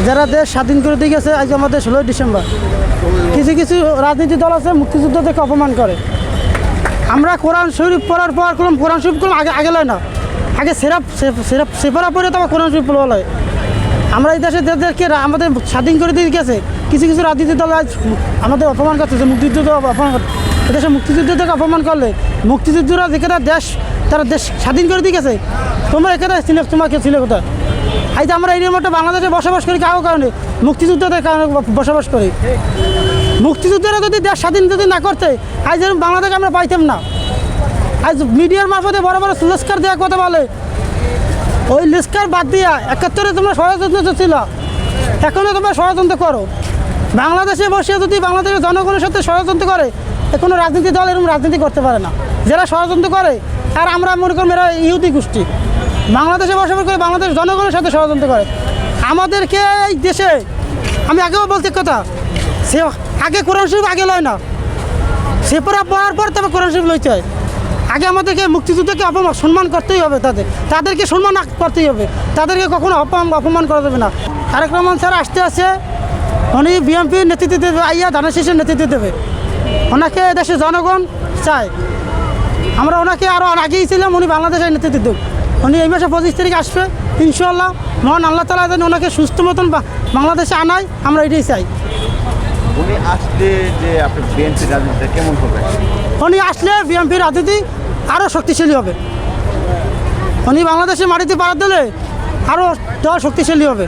যারা দেশ স্বাধীন করে দিয়ে গেছে আজ আমাদের 16ই ডিসেম্বর, কিছু কিছু রাজনীতি দল আছে মুক্তিযুদ্ধ থেকে অপমান করে। আমরা কোরআন শরীফ পড়ার পর কোরআন শরীফ আগে লয় না, আগে সেপরা পড়ে তো কোরআন শরীফ পড়া লয়। আমরা এই দেশে যাদেরকে আমাদের স্বাধীন করে দিয়ে গেছে কিছু কিছু রাজনীতি দল আজ আমাদের অপমান করতেছে, মুক্তিযুদ্ধ অপমান করতে। এদেশে মুক্তিযুদ্ধ থেকে অপমান করলে মুক্তিযুদ্ধরা যেখানে দেশ তারা দেশ স্বাধীন করে দিয়ে গেছে, তোমরা এখানে ছিল, তোমাকে ছিল কোথায়? আজ আমরা এই মতো বাংলাদেশে বসবাস করি কারো কারণে, মুক্তিযুদ্ধদের কারণে বসবাস করি। মুক্তিযুদ্ধরা যদি দেশ স্বাধীন যদি না করতে আজ যেরকম বাংলাদেশে আমরা পাইতাম না। আজ মিডিয়ার মারফতে বড় বড় লেস্কার দেওয়ার কথা বলে, ওই লেস্কার বাদ দিয়া 71-এ তোমরা ষড়যন্ত্র ছিল, এখনও তোমরা ষড়যন্ত্র করো। বাংলাদেশে বসে যদি বাংলাদেশের জনগণের সাথে ষড়যন্ত্র করে, কোনো রাজনীতি দল এরকম রাজনীতি করতে পারে না। যারা ষড়যন্ত্র করে আর আমরা মনে করি এরা ইহুদি গোষ্ঠী, বাংলাদেশে বসবাস করে বাংলাদেশের জনগণের সাথে ষড়যন্ত্র করে। আমাদেরকে এই দেশে আমি আগেও বলতে কথা, সে আগে কোরআন শরীফ আগে লয় না, সে পড়ার পর তবে কোরআন শরীফ লইতে হয়। আগে আমাদেরকে মুক্তিযুদ্ধকে সম্মান করতেই হবে, তাদেরকে সম্মান করতেই হবে, তাদেরকে কখনো অপমান করা যাবে না। তারেক রহমান স্যার আসছে, উনি বিএনপির নেতৃত্ব দেবে, আইয়া ধানের শীষের নেতৃত্ব দেবে। ওনাকে দেশের জনগণ চায়, আমরা ওনাকে আরও আগেই ছিলাম, উনি বাংলাদেশের নেতৃত্ব দেব। উনি এই মাসে 25 তারিখ আসবে ইনশাআল্লাহ। মহান আল্লাহ তাআলা যেন ওনাকে সুস্থ মতন বাংলাদেশে আনায়, আমরা এটাই চাই। উনি আসলে যে আপনি বিএনপির রাজনীতিটা কেমন হবে? উনি আসলে বিএনপির রাজনীতি আরও শক্তিশালী হবে। উনি বাংলাদেশের মাটিতে পাড়া দিলে আরও শক্তিশালী হবে।